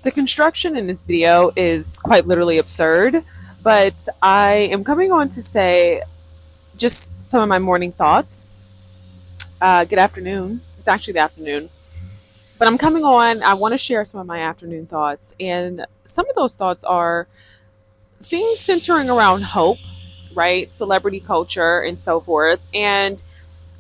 The construction in this video is quite literally absurd, but I am coming on to say just some of my morning thoughts. Good afternoon. It's actually the afternoon. But I'm coming on. I want to share some of my afternoon thoughts. And some of those thoughts are things centering around hope, right? Celebrity culture and so forth. And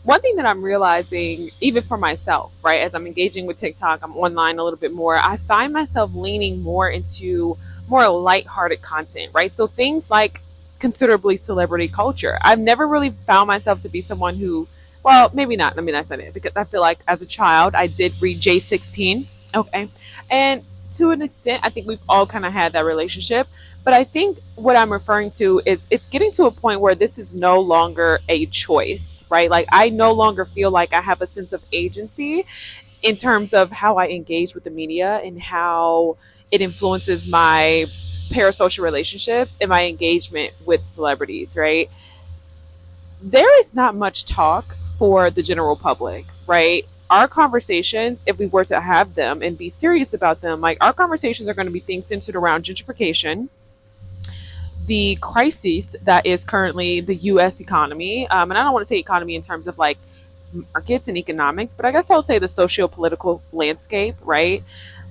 one thing that I'm realizing, even for myself, right, as I'm engaging with TikTok, I'm online a little bit more, I find myself leaning more into more lighthearted content, right? So things like considerably celebrity culture. I've never really found myself to be someone who, well, maybe not. I mean, that's not it, because I feel like as a child, I did read J16, okay? And to an extent, I think we've all kind of had that relationship. But I think what I'm referring to is it's getting to a point where this is no longer a choice, right? Like I no longer feel like I have a sense of agency in terms of how I engage with the media and how it influences my parasocial relationships and my engagement with celebrities, right? There is not much talk for the general public, right? Our conversations, if we were to have them and be serious about them, like our conversations are going to be things centered around gentrification, the crisis that is currently the U.S. economy, and I don't want to say economy in terms of like markets and economics, but I guess I'll say the socio-political landscape, right?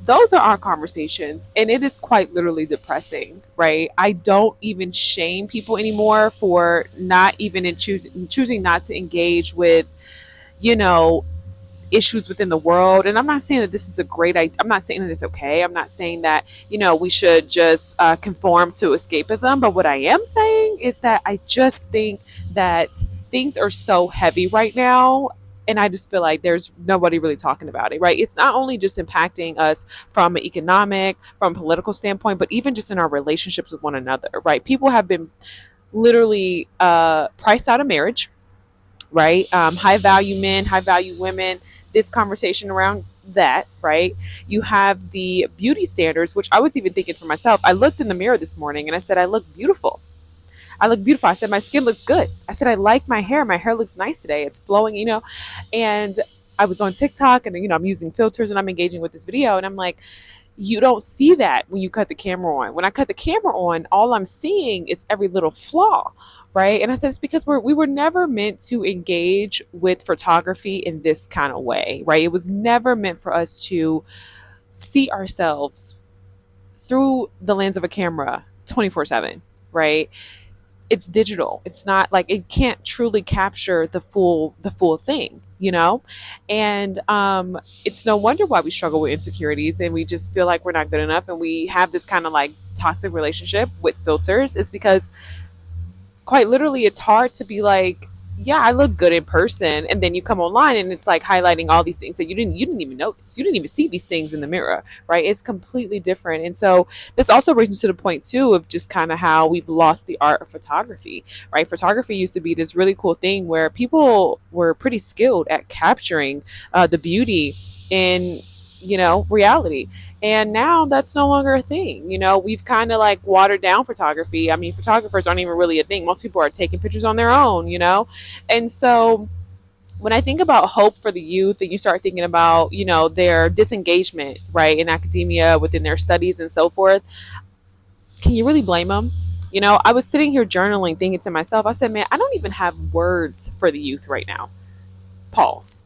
Those are our conversations, and it is quite literally depressing, right? I don't even shame people anymore for not even in choosing not to engage with, you know, issues within the world. And I'm not saying that this is a great idea. I'm not saying that it's okay. I'm not saying that, we should just conform to escapism. But what I am saying is that I just think that things are so heavy right now. And I just feel like there's nobody really talking about it, right? It's not only just impacting us from an economic, from a political standpoint, but even just in our relationships with one another, right? People have been literally priced out of marriage, right? High value men, high value women, this conversation around that, right? You have the beauty standards, which I was even thinking for myself. I looked in the mirror this morning and I said, I look beautiful. I look beautiful. I said, my skin looks good. I said, I like my hair. My hair looks nice today. It's flowing. And I was on TikTok and, I'm using filters and I'm engaging with this video. And I'm like, you don't see that when you cut the camera on. When I cut the camera on, all I'm seeing is every little flaw, right? And I said it's because we were never meant to engage with photography in this kind of way, right? It was never meant for us to see ourselves through the lens of a camera 24/7, right? It's digital. It's not like it can't truly capture the full thing. And it's no wonder why we struggle with insecurities and we just feel like we're not good enough and we have this kind of like toxic relationship with filters is because quite literally it's hard to be like, yeah, I look good in person, and then you come online and it's like highlighting all these things that you didn't even notice. You didn't even see these things in the mirror, right? It's completely different. And so this also brings me to the point too of just kind of how we've lost the art of photography, right? Photography used to be this really cool thing where people were pretty skilled at capturing the beauty in reality. And now that's no longer a thing. We've kind of like watered down photography. I mean, photographers aren't even really a thing. Most people are taking pictures on their own. And so when I think about hope for the youth and you start thinking about, their disengagement, right, in academia, within their studies and so forth, can you really blame them? I was sitting here journaling, thinking to myself, I said, man, I don't even have words for the youth right now. Pause.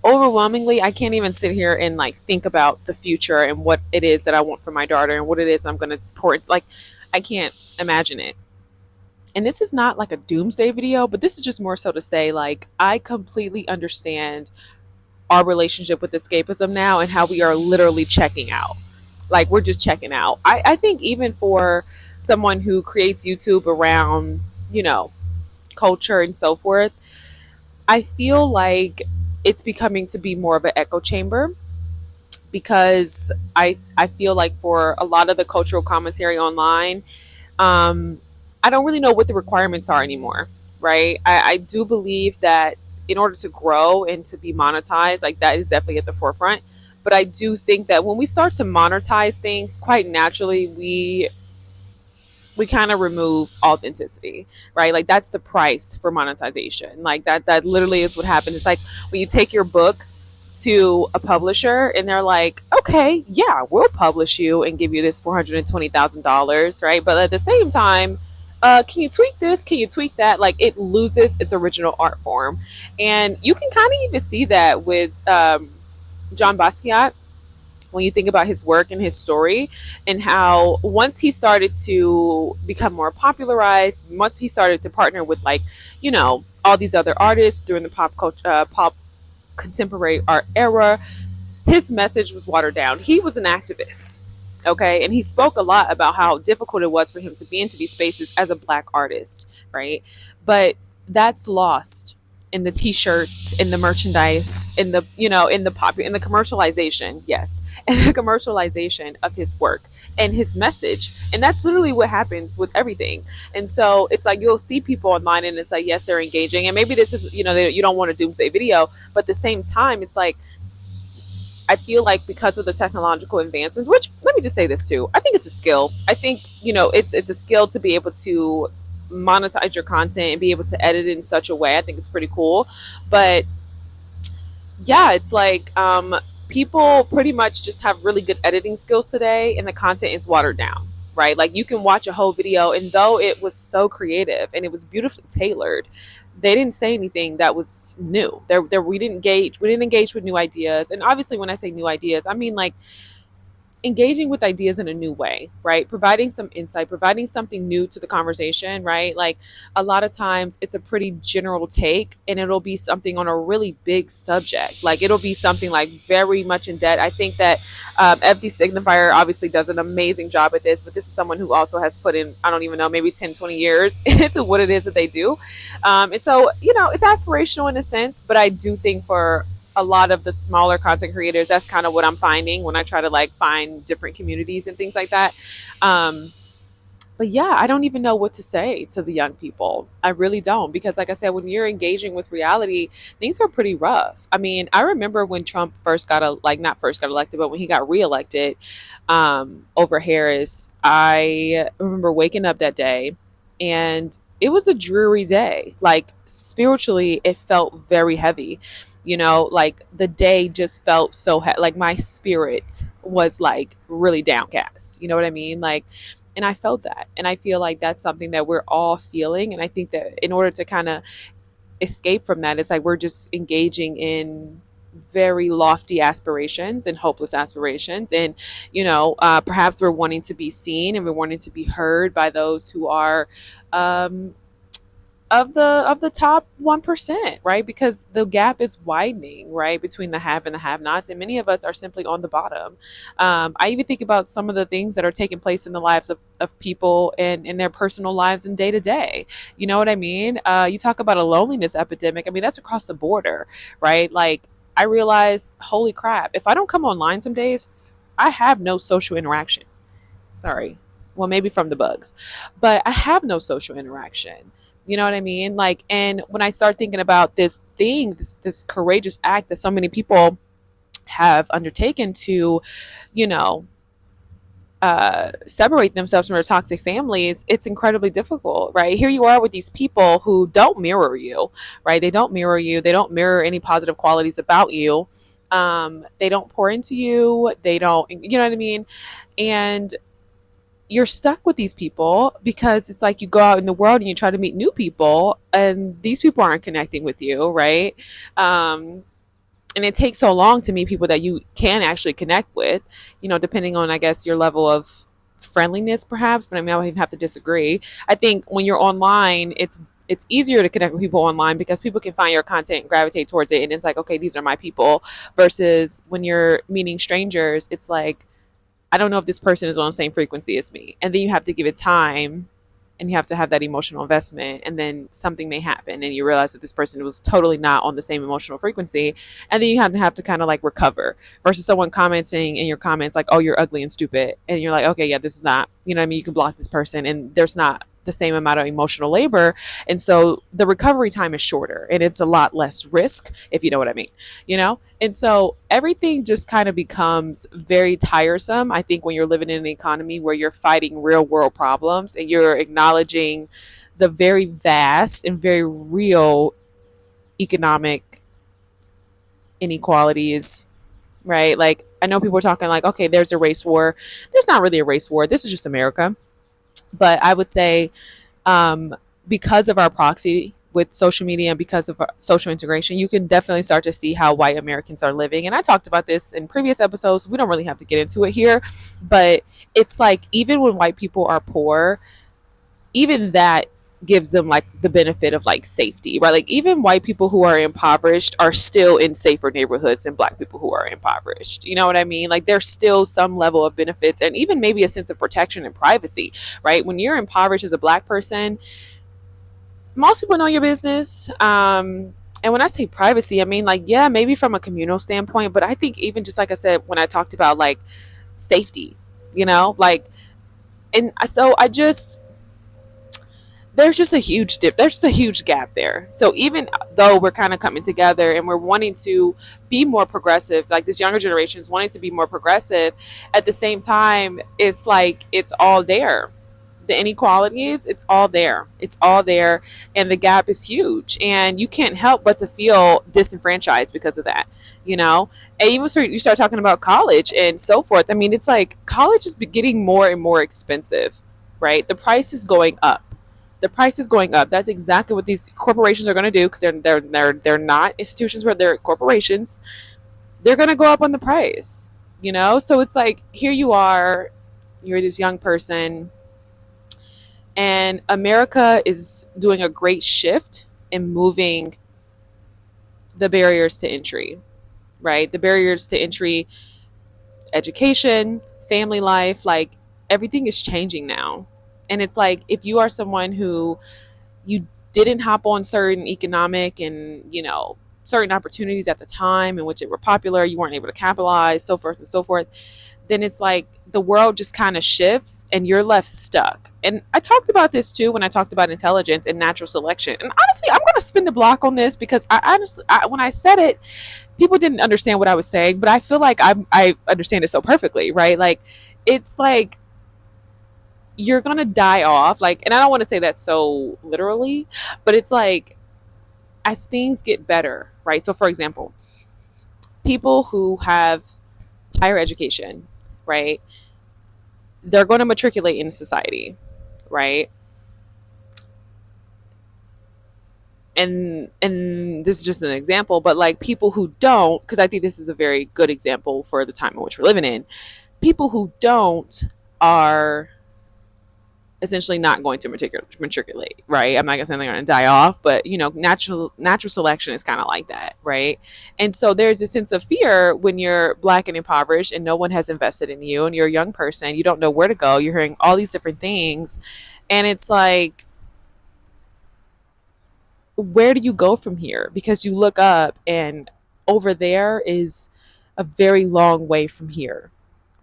Overwhelmingly, I can't even sit here and like think about the future and what it is that I want for my daughter and what it is I'm going to pour it. Like, I can't imagine it. And this is not like a doomsday video, but this is just more so to say, like, I completely understand our relationship with escapism now and how we are literally checking out. Like, we're just checking out. I think even for someone who creates YouTube around, culture and so forth, I feel like it's becoming to be more of an echo chamber because I feel like for a lot of the cultural commentary online, um, I don't really know what the requirements are anymore, right? I do believe that in order to grow and to be monetized, like that is definitely at the forefront. But I do think that when we start to monetize things, quite naturally, we we kind of remove authenticity, right? Like that's the price for monetization. Like that literally is what happens. It's like when you take your book to a publisher and they're like, okay, yeah, we'll publish you and give you this $420,000, right? But at the same time, can you tweak this? Can you tweak that? Like it loses its original art form, and you can kind of even see that with John Basquiat when you think about his work and his story, and how once he started to become more popularized, once he started to partner with like, all these other artists during the pop culture, pop contemporary art era, his message was watered down. He was an activist, okay, and he spoke a lot about how difficult it was for him to be into these spaces as a black artist, right? But that's lost in the t-shirts, in the merchandise, in the in the pop, in the commercialization, yes, and the commercialization of his work and his message. And that's literally what happens with everything. And so it's like you'll see people online and it's like, yes, they're engaging, and maybe this is, you don't want a doomsday video, but at the same time it's like, I feel like because of the technological advancements, which let me just say this too, I think it's a skill. I think, it's a skill to be able to monetize your content and be able to edit it in such a way. I think it's pretty cool. But yeah, it's like people pretty much just have really good editing skills today, and the content is watered down, right? Like you can watch a whole video, and though it was so creative and it was beautifully tailored, they didn't say anything that was new. There we didn't engage with new ideas. And obviously, when I say new ideas, I mean like engaging with ideas in a new way, right? Providing some insight, providing something new to the conversation, right? Like a lot of times it's a pretty general take, and it'll be something on a really big subject. Like it'll be something like very much in depth. I think that FD Signifier obviously does an amazing job at this, but this is someone who also has put in, I don't even know, maybe 10, 20 years into what it is that they do. And so, it's aspirational in a sense, but I do think for a lot of the smaller content creators, that's kind of what I'm finding when I try to like find different communities and things like that. um but yeah, I don't even know what to say to the young people. I really don't, because like I said, when you're engaging with reality, things are pretty rough. I mean, I remember when Trump first got not first got elected, but when he got reelected over Harris. I remember waking up that day, and it was a dreary day. Like spiritually, it felt very heavy. Like the day just felt so like my spirit was like really downcast. You know what I mean? Like, and I felt that, and I feel like that's something that we're all feeling. And I think that in order to kind of escape from that, it's like we're just engaging in very lofty aspirations and hopeless aspirations. And perhaps we're wanting to be seen, and we're wanting to be heard by those who are um of the top 1%, right? Because the gap is widening, right, between the have and the have nots, and many of us are simply on the bottom. I even think about some of the things that are taking place in the lives of people and in their personal lives and day to day. You know what I mean? You talk about a loneliness epidemic. I mean, that's across the border, right? Like, I realize, holy crap, if I don't come online some days, I have no social interaction. Sorry. Well, maybe from the bugs, but I have no social interaction. You know what I mean? Like, and when I start thinking about this thing, this courageous act that so many people have undertaken to, you know, separate themselves from their toxic families, it's incredibly difficult, right? Here you are with these people who don't mirror you, right? They don't mirror you. They don't mirror any positive qualities about you. They don't pour into you. They don't, you know what I mean? And you're stuck with these people because it's like you go out in the world and you try to meet new people, and these people aren't connecting with you, right? And it takes so long to meet people that you can actually connect with, depending on, I guess, your level of friendliness, perhaps. But I mean, I would have to disagree. I think when you're online, it's easier to connect with people online because people can find your content and gravitate towards it, and it's like, okay, these are my people. Versus when you're meeting strangers, it's like, I don't know if this person is on the same frequency as me. And then you have to give it time, and you have to have that emotional investment, and then something may happen and you realize that this person was totally not on the same emotional frequency, and then you have to kind of like recover, versus someone commenting in your comments like, oh, you're ugly and stupid, and you're like, okay, yeah, this is not, you know what I mean, you can block this person and there's not the same amount of emotional labor. And so the recovery time is shorter and it's a lot less risk, if you know what I mean, you know? And so everything just kind of becomes very tiresome, I think, when you're living in an economy where you're fighting real world problems and you're acknowledging the very vast and very real economic inequalities, right? Like, I know people are talking like, okay, there's a race war. There's not really a race war. This is just America. But I would say, um, because of our proxy with social media and because of our social integration, you can definitely start to see how white Americans are living. And I talked about this in previous episodes. We don't really have to get into it here, but it's like even when white people are poor, even that gives them like the benefit of like safety, right? Like even white people who are impoverished are still in safer neighborhoods than black people who are impoverished. You know what I mean? Like there's still some level of benefits and even maybe a sense of protection and privacy, right? When you're impoverished as a black person, most people know your business. And when I say privacy, I mean like, yeah, maybe from a communal standpoint, but I think even just like I said, when I talked about like safety, you know, like, and so I just, there's just a huge dip, there's just a huge gap there. So even though we're kind of coming together and we're wanting to be more progressive, like this younger generation is wanting to be more progressive, at the same time it's like it's all there. The inequalities, it's all there, it's all there, and the gap is huge and you can't help but to feel disenfranchised because of that, you know. And even you start talking about college and so forth, I mean it's like college is getting more and more expensive, right? The price is going up, the price is going up. That's exactly what these corporations are going to do because they're not institutions, where they're corporations. They're going to go up on the price, you know. So it's like here you are, you're this young person, and America is doing a great shift in moving the barriers to entry, right? The barriers to entry, education, family life, like everything is changing now. And it's like if you are someone who you didn't hop on certain economic and, you know, certain opportunities at the time in which it were popular, you weren't able to capitalize, so forth and so forth, then it's like the world just kind of shifts and you're left stuck. And I talked about this too when I talked about intelligence and natural selection. And honestly, I'm going to spin the block on this because I honestly, when I said it, people didn't understand what I was saying, but I feel like I understand it so perfectly, right? Like, it's like you're going to die off. Like, and I don't want to say that so literally, but it's like as things get better, right? So, for example, people who have higher education, right? They're going to matriculate in society, right? And this is just an example, but like people who don't, because I think this is a very good example for the time in which we're living in. People who don't are essentially not going to matriculate, right? I'm not gonna say they're gonna die off, but you know, natural selection is kind of like that, right? And so there's a sense of fear when you're black and impoverished and no one has invested in you and you're a young person, you don't know where to go, you're hearing all these different things, and it's like, where do you go from here? Because you look up and over there is a very long way from here,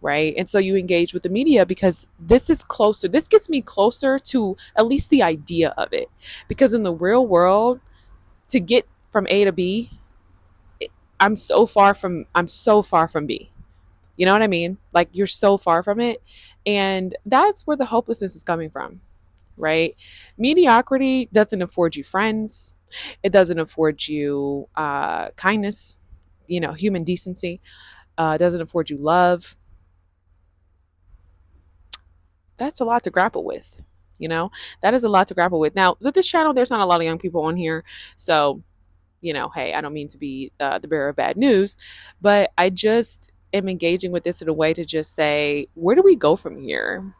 right? And so you engage with the media because this is closer. This gets me closer to at least the idea of it. Because in the real world, to get from A to B, I'm so far from B. You know what I mean? Like you're so far from it. And that's where the hopelessness is coming from, right? Mediocrity doesn't afford you friends. It doesn't afford you kindness, you know, human decency. It doesn't afford you love. That's a lot to grapple with. You know, that is a lot to grapple with. Now, with this channel, there's not a lot of young people on here. So, you know, hey, I don't mean to be the bearer of bad news, but I just am engaging with this in a way to just say, where do we go from here?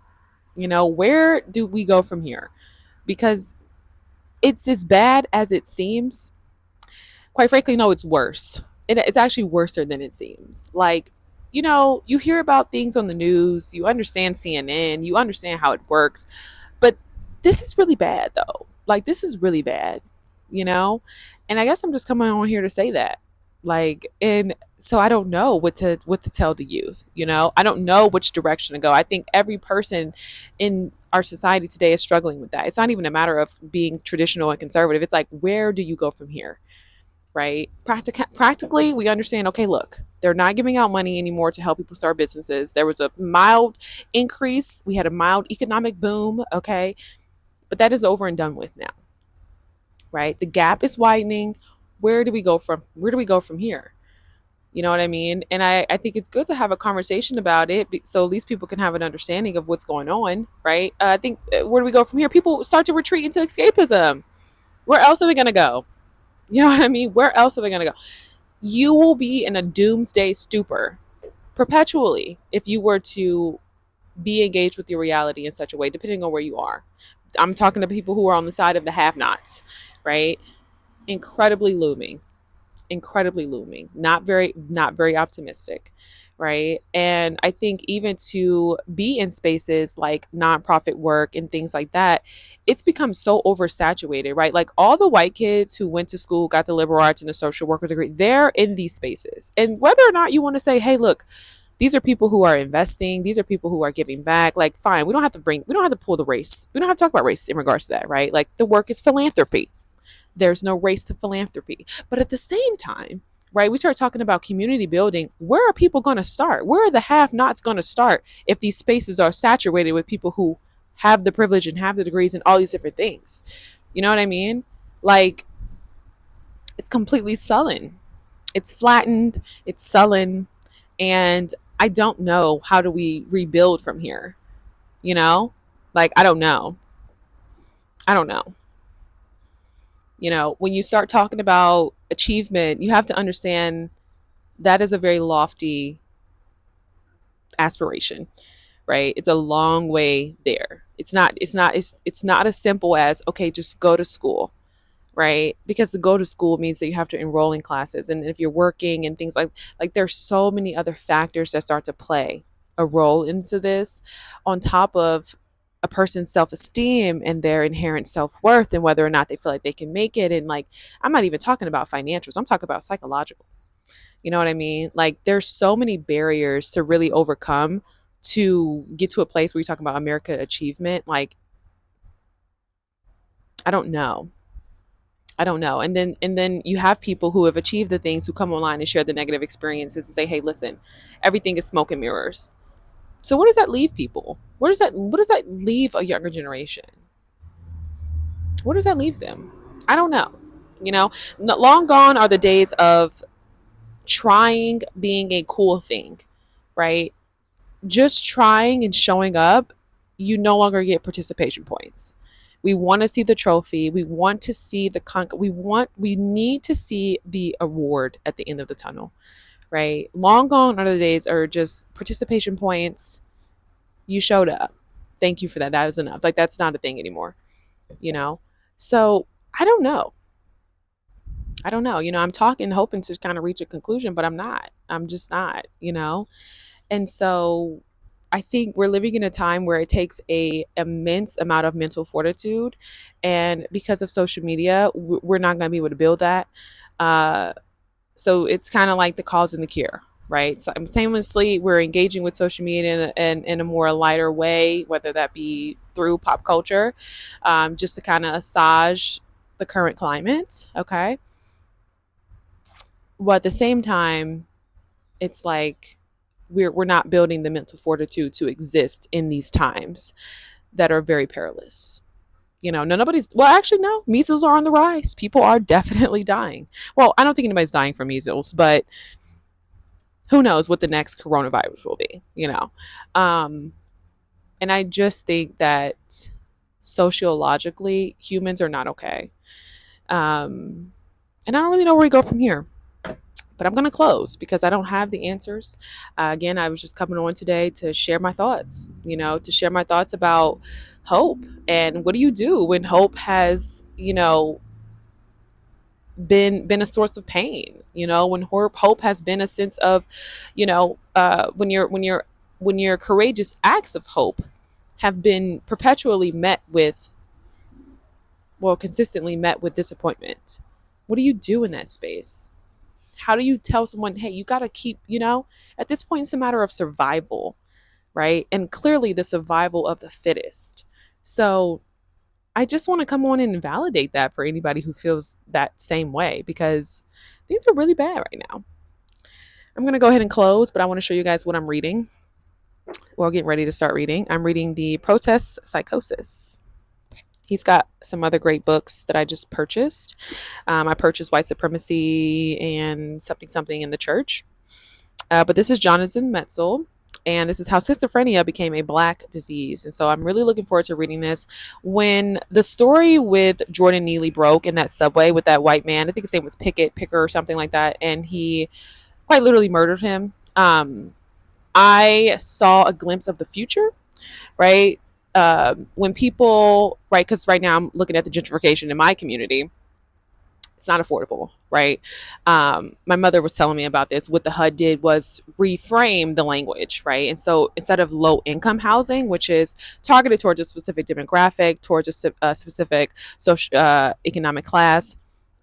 You know, where do we go from here? Because it's as bad as it seems. Quite frankly, no, it's worse. It's actually worse than it seems. Like, you know, you hear about things on the news, you understand CNN, you understand how it works, but this is really bad though. Like this is really bad, you know? And I guess I'm just coming on here to say that. Like, and so I don't know what to tell the youth, you know? I don't know which direction to go. I think every person in our society today is struggling with that. It's not even a matter of being traditional and conservative. It's like, where do you go from here? Right? Practically, we understand, okay, look, they're not giving out money anymore to help people start businesses. There was a mild increase. We had a mild economic boom, okay? But that is over and done with now, right? The gap is widening. Where do we go from here? You know what I mean? And I think it's good to have a conversation about it so at least people can have an understanding of what's going on, right? I think where do we go from here? People start to retreat into escapism. Where else are they going to go? You know what I mean? Where else are they going to go? You will be in a doomsday stupor perpetually if you were to be engaged with your reality in such a way, depending on where you are. I'm talking to people who are on the side of the have nots, right? Incredibly looming, incredibly looming, not very optimistic, right? And I think even to be in spaces like nonprofit work and things like that, it's become so oversaturated, right? Like all the white kids who went to school, got the liberal arts and the social worker degree, they're in these spaces. And whether or not you want to say, hey, look, these are people who are investing, these are people who are giving back, like fine, we don't have to pull the race, we don't have to talk about race in regards to that, right? Like the work is philanthropy. There's no race to philanthropy. But at the same time, right, we start talking about community building. Where are people going to start? Where are the have nots going to start if these spaces are saturated with people who have the privilege and have the degrees and all these different things? You know what I mean? Like, it's completely sullen. It's flattened, it's sullen, and I don't know how do we rebuild from here, you know? Like, I don't know. I don't know. You know, when you start talking about achievement, you have to understand that is a very lofty aspiration, right? It's a long way there. It's not as simple as okay, just go to school, right? Because to go to school means that you have to enroll in classes, and if you're working and things like there's so many other factors that start to play a role into this on top of a person's self-esteem and their inherent self-worth and whether or not they feel like they can make it. And like, I'm not even talking about financials, I'm talking about psychological. You know what I mean? Like there's so many barriers to really overcome to get to a place where you're talking about America achievement. Like, I don't know. I don't know. And then you have people who have achieved the things who come online and share the negative experiences and say, "Hey, listen, everything is smoke and mirrors." So what does that leave people? What does that leave a younger generation? Where does that leave them? I don't know. You know, long gone are the days of trying being a cool thing, right? Just trying and showing up, you no longer get participation points. We want to see the trophy. We want to see the we need to see the award at the end of the tunnel, right? Long gone are the days are just participation points. You showed up. Thank you for that. That was enough. Like that's not a thing anymore, you know? So I don't know. I don't know. You know, I'm talking, hoping to kind of reach a conclusion, but I'm not. I'm just not, you know? And so I think we're living in a time where it takes a immense amount of mental fortitude, and because of social media, we're not going to be able to build that. Uh, so it's kind of like the cause and the cure, right? So simultaneously, we're engaging with social media in a more lighter way, whether that be through pop culture, just to kind of assuage the current climate. Okay, but at the same time, it's like we're not building the mental fortitude to exist in these times that are very perilous. You know, nobody's, well, actually, no, measles are on the rise. People are definitely dying. Well, I don't think anybody's dying from measles, but who knows what the next coronavirus will be, you know? Um, and I just think that sociologically, humans are not okay. Um, and I don't really know where we go from here. But I'm going to close because I don't have the answers. Again, I was just coming on today to share my thoughts, you know, to share my thoughts about hope and what do you do when hope has, you know, been a source of pain, you know, when hope has been a sense of, you know, when your courageous acts of hope have been perpetually met with, well, consistently met with disappointment. What do you do in that space? How do you tell someone, hey, you got to keep, you know, at this point, it's a matter of survival, right? And clearly the survival of the fittest. So I just want to come on and validate that for anybody who feels that same way, because things are really bad right now. I'm going to go ahead and close, but I want to show you guys what I'm reading. Well, getting ready to start reading. I'm reading The Protest Psychosis. He's got some other great books that I just purchased. I purchased White Supremacy and Something Something in the Church. But this is Jonathan Metzl, and this is how schizophrenia became a black disease. And so I'm really looking forward to reading this. When the story with Jordan Neely broke in that subway with that white man, I think his name was Picker or something like that, and he quite literally murdered him. I saw a glimpse of the future, right? When people, right, because right now I'm looking at the gentrification in my community. It's not affordable, right? My mother was telling me about this. What the HUD did was reframe the language, right? And so instead of low income housing, which is targeted towards a specific demographic, towards a specific social economic class,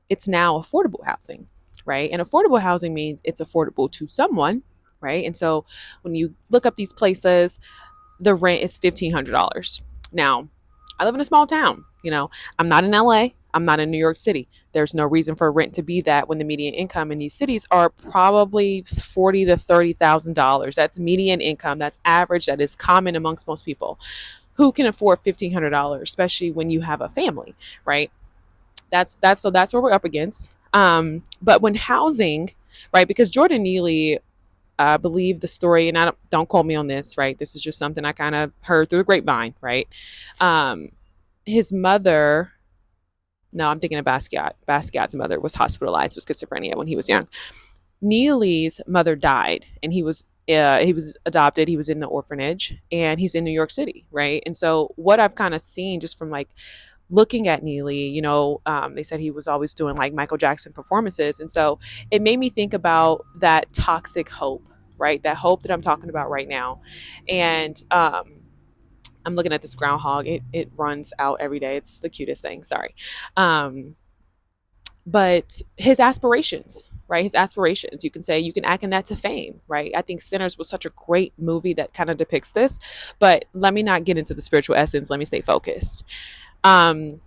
it's now affordable housing, right? And affordable housing means it's affordable to someone, right? And so when you look up these places, the rent is $1,500. Now, I live in a small town. I'm not in LA. I'm not in New York City. There's no reason for rent to be that when the median income in these cities are probably $40,000 to $30,000. That's median income. That's average. That is common amongst most people. Who can afford $1,500, especially when you have a family, right? That's what we're up against. But when housing, right? Because Jordan Neely, I believe the story, and I don't quote me on this, right? This is just something I kind of heard through the grapevine, right? Um, his mother, no, I'm thinking of Basquiat. Basquiat's mother was hospitalized with schizophrenia when he was young. Neely's mother died, and he was adopted. He was in the orphanage, and he's in New York City, right? And so what I've kind of seen just from like looking at Neely, they said he was always doing like Michael Jackson performances. And so it made me think about that toxic hope, right? That hope that I'm talking about right now. And I'm looking at this groundhog. It runs out every day. It's the cutest thing. Sorry. Um, but his aspirations, right? His aspirations, you can say, you can act in that to fame, right? I think Sinners was such a great movie that kind of depicts this. But let me not get into the spiritual essence. Let me stay focused. Um,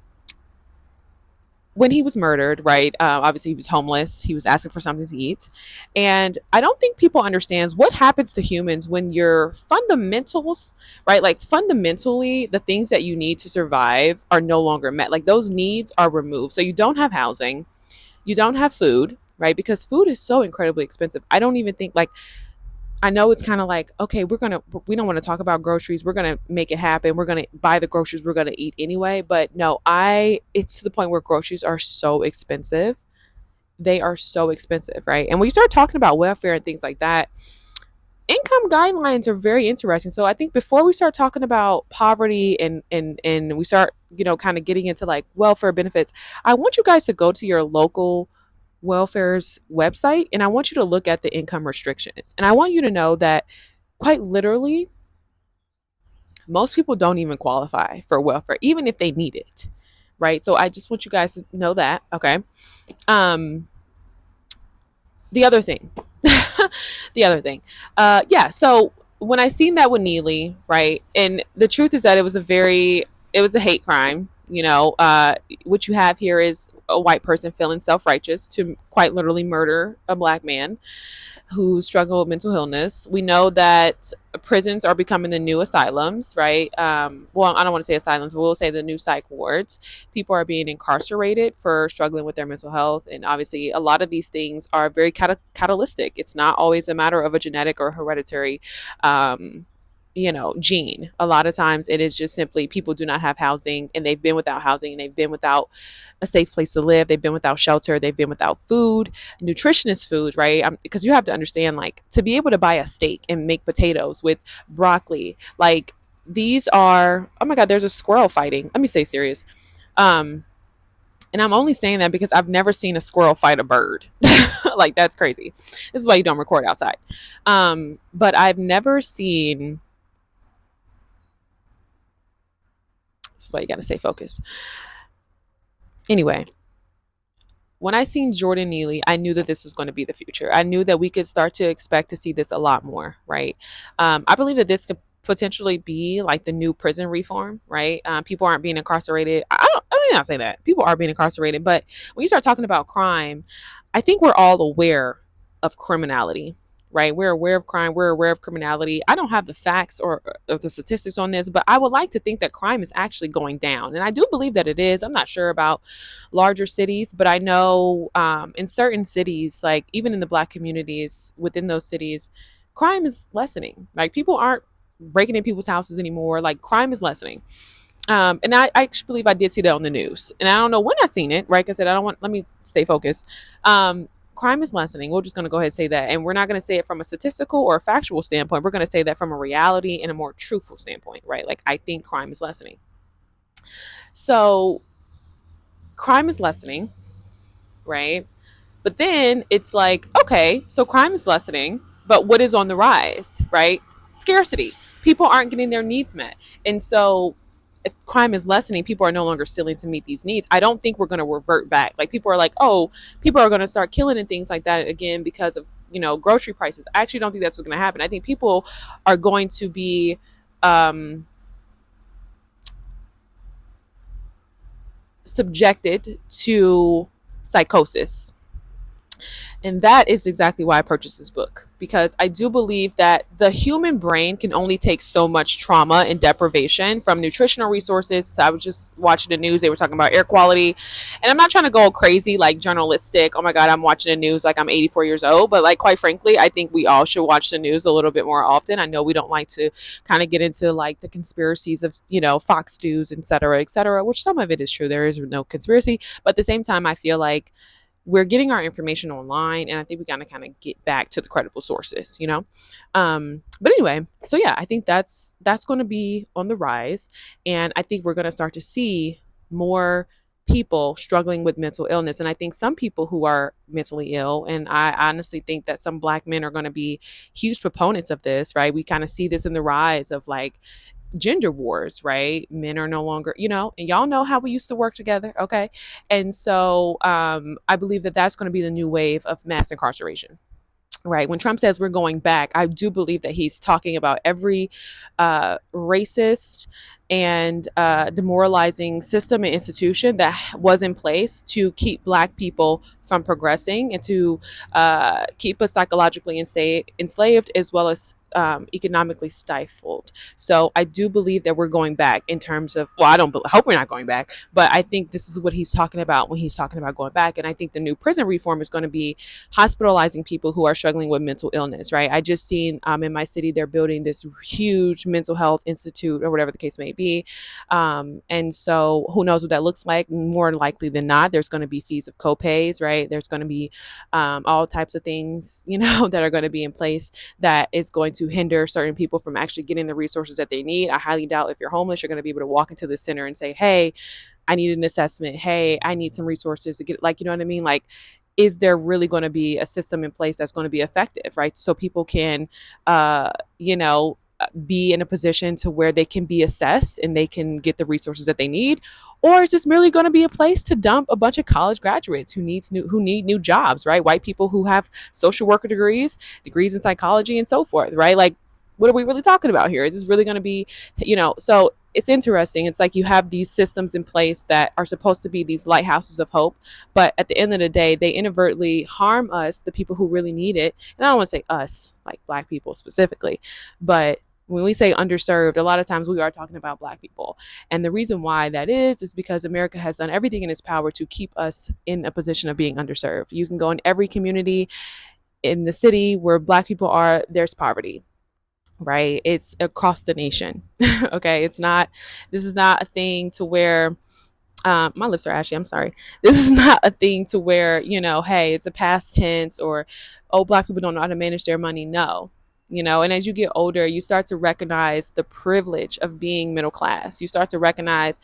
when he was murdered, right? Obviously, he was homeless. He was asking for something to eat, and I don't think people understands what happens to humans when your fundamentals, right? Like fundamentally, the things that you need to survive are no longer met. Like those needs are removed. So you don't have housing, you don't have food, right? Because food is so incredibly expensive. I don't even think like I know it's kind of like, okay, we don't want to talk about groceries. We're going to make it happen. We're going to buy the groceries we're going to eat anyway. But no, it's to the point where groceries are so expensive. They are so expensive, right? And when you start talking about welfare and things like that, income guidelines are very interesting. So I think before we start talking about poverty and we start, kind of getting into like welfare benefits, I want you guys to go to your local welfare's website and I want you to look at the income restrictions. And I want you to know that quite literally, most people don't even qualify for welfare, even if they need it. Right. So I just want you guys to know that. Okay. Um, the other thing, the other thing, yeah. So when I seen that with Neely, right, and the truth is that it was a hate crime. What you have here is a white person feeling self-righteous to quite literally murder a black man who struggle with mental illness. We know that prisons are becoming the new asylums, right? Well, I don't want to say asylums, but we'll say the new psych wards. People are being incarcerated for struggling with their mental health. And obviously, a lot of these things are very catalytic. It's not always a matter of a genetic or hereditary. Gene. A lot of times it is just simply people do not have housing and they've been without housing and they've been without a safe place to live. They've been without shelter. They've been without food, nutritionist food, right? Because you have to understand, like, to be able to buy a steak and make potatoes with broccoli, like, these are, oh my God, there's a squirrel fighting. Let me stay serious. Um, and I'm only saying that because I've never seen a squirrel fight a bird. Like, that's crazy. This is why you don't record outside. But I've never seen, this is why you got to stay focused. Anyway, when I seen Jordan Neely, I knew that this was going to be the future. I knew that we could start to expect to see this a lot more, right? I believe that this could potentially be like the new prison reform, right? People aren't being incarcerated. I mean, not say that people are being incarcerated, but when you start talking about crime, I think we're all aware of criminality, right? We're aware of crime. We're aware of criminality. I don't have the facts or the statistics on this, but I would like to think that crime is actually going down. And I do believe that it is. I'm not sure about larger cities, but I know in certain cities, like even in the Black communities within those cities, crime is lessening. Like people aren't breaking in people's houses anymore. Like crime is lessening. And I actually believe I did see that on the news. And I don't know when I seen it, right? 'Cause I said, I don't want, let me stay focused. Crime is lessening. We're just going to go ahead and say that. And we're not going to say it from a statistical or a factual standpoint. We're going to say that from a reality and a more truthful standpoint, right? Like, I think crime is lessening. So, crime is lessening, right? But then it's like, okay, so crime is lessening, but what is on the rise, right? Scarcity. People aren't getting their needs met. And so if crime is lessening, people are no longer stealing to meet these needs. I don't think we're going to revert back. Like people are like, oh, people are going to start killing and things like that again because of, grocery prices. I actually don't think that's what's going to happen. I think people are going to be um, subjected to psychosis. And that is exactly why I purchased this book, because I do believe that the human brain can only take so much trauma and deprivation from nutritional resources. So I was just watching the news. They were talking about air quality. And I'm not trying to go crazy, like journalistic. Oh my God, I'm watching the news like I'm 84 years old. But like, quite frankly, I think we all should watch the news a little bit more often. I know we don't like to kind of get into like the conspiracies of, Fox News, et cetera, which some of it is true. There is no conspiracy. But at the same time, I feel like we're getting our information online, and I think we gotta kind of get back to the credible sources. But anyway, so yeah, I think that's going to be on the rise, and I think we're going to start to see more people struggling with mental illness. And I think some people who are mentally ill, and I honestly think that some Black men are going to be huge proponents of this, right? We kind of see this in the rise of like gender wars, right? Men are no longer, and y'all know how we used to work together, okay? And so I believe that that's going to be the new wave of mass incarceration. Right. When Trump says we're going back, I do believe that he's talking about every racist and demoralizing system and institution that was in place to keep Black people from progressing and to keep us psychologically enslaved as well as economically stifled. So I do believe that we're going back in terms of, well, I hope we're not going back, but I think this is what he's talking about when he's talking about going back. And I think the new prison reform is going to be hospitalizing people who are struggling with mental illness, right? I just seen in my city, they're building this huge mental health institute or whatever the case may be. And so who knows what that looks like? More likely than not, there's going to be fees of copays, right? There's going to be all types of things, that are going to be in place that is going to hinder certain people from actually getting the resources that they need. I highly doubt if you're homeless, you're going to be able to walk into the center and say, hey, I need an assessment. Hey, I need some resources to get, like, you know what I mean? Like, is there really going to be a system in place that's going to be effective, right? So people can, be in a position to where they can be assessed and they can get the resources that they need, or is this merely going to be a place to dump a bunch of college graduates who need new jobs, right? White people who have social worker degrees in psychology and so forth, right? Like, what are we really talking about here? Is this really going to be, so it's interesting. It's like you have these systems in place that are supposed to be these lighthouses of hope, but at the end of the day, they inadvertently harm us, the people who really need it. And I don't want to say us, like Black people specifically, but when we say underserved, a lot of times we are talking about Black people. And the reason why that is because America has done everything in its power to keep us in a position of being underserved. You can go in every community in the city where Black people are, there's poverty, right? It's across the nation. Okay. This is not a thing to where, my lips are ashy. I'm sorry. This is not a thing to where, hey, it's a past tense or, oh, Black people don't know how to manage their money. No, and as you get older, you start to recognize the privilege of being middle class. You start to recognize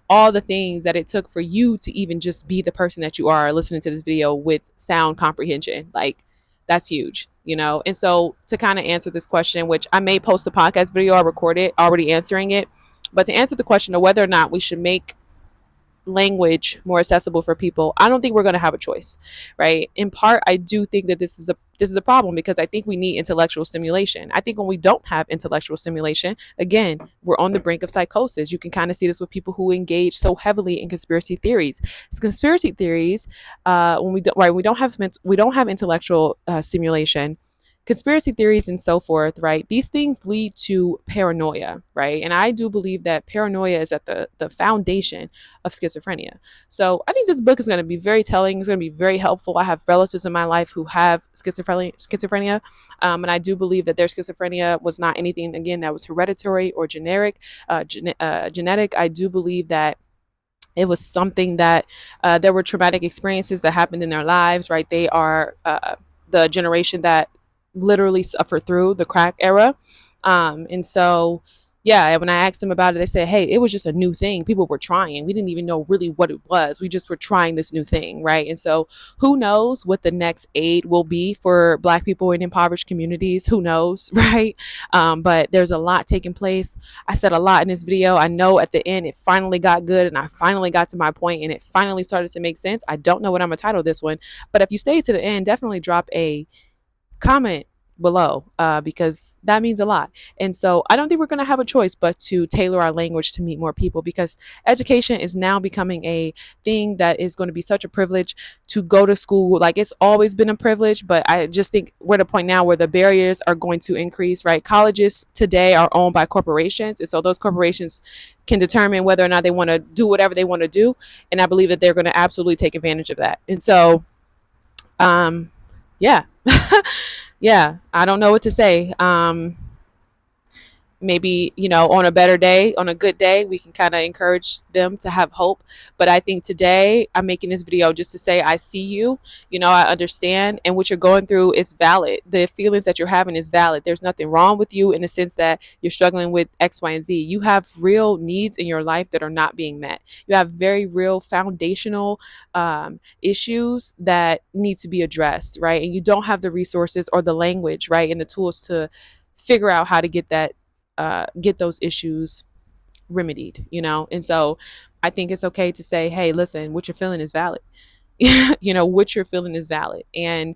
all the things that it took for you to even just be the person that you are listening to this video with sound comprehension. Like, that's huge. And so to kind of answer this question, which I may post a podcast video, I recorded already answering it, but to answer the question of whether or not we should make language more accessible for people, I don't think we're going to have a choice, right? In part, I do think that this is a problem because I think we need intellectual stimulation. I think when we don't have intellectual stimulation, again, we're on the brink of psychosis. You can kind of see this with people who engage so heavily in conspiracy theories. It's conspiracy theories, when we don't have intellectual stimulation, conspiracy theories and so forth, right? These things lead to paranoia, right? And I do believe that paranoia is at the foundation of schizophrenia. So I think this book is going to be very telling. It's going to be very helpful. I have relatives in my life who have schizophrenia, and I do believe that their schizophrenia was not anything, again, that was hereditary or genetic. I do believe that it was something that there were traumatic experiences that happened in their lives, right? They are the generation that literally suffered through the crack era. And so, yeah, when I asked them about it, they said, hey, it was just a new thing. People were trying. We didn't even know really what it was. We just were trying this new thing, right? And so, who knows what the next aid will be for Black people in impoverished communities? Who knows, right? But there's a lot taking place. I said a lot in this video. I know at the end it finally got good and I finally got to my point and it finally started to make sense. I don't know what I'm going to title this one, but if you stay to the end, definitely drop a comment below, because that means a lot. And so I don't think we're going to have a choice but to tailor our language to meet more people, because education is now becoming a thing that is going to be such a privilege to go to school. Like, it's always been a privilege, but I just think we're at a point now where the barriers are going to increase, right? Colleges today are owned by corporations, and so those corporations can determine whether or not they want to do whatever they want to do, and I believe that they're going to absolutely take advantage of that. And so um yeah. Yeah, I don't know what to say. Maybe, on a better day, on a good day, we can kind of encourage them to have hope. But I think today I'm making this video just to say I see you. I understand, and what you're going through is valid. The feelings that you're having is valid. There's nothing wrong with you in the sense that you're struggling with X, Y, and Z. You have real needs in your life that are not being met. You have very real foundational issues that need to be addressed, right? And you don't have the resources or the language, right, and the tools to figure out how to get those issues remedied, And so I think it's okay to say, hey, listen, what you're feeling is valid. What you're feeling is valid. And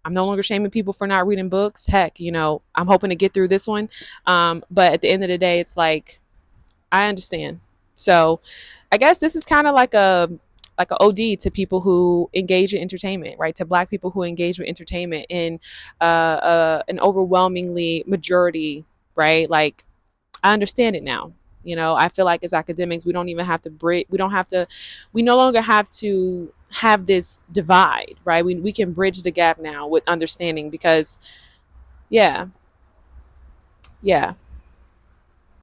I'm no longer shaming people for not reading books. Heck, I'm hoping to get through this one. But at the end of the day, it's like, I understand. So I guess this is kind of like a OD to people who engage in entertainment, right? To Black people who engage with entertainment in an overwhelmingly majority, right? Like, I understand it now. I feel like as academics, we don't even have to break. We no longer have to have this divide, right? We can bridge the gap now with understanding because, yeah, yeah.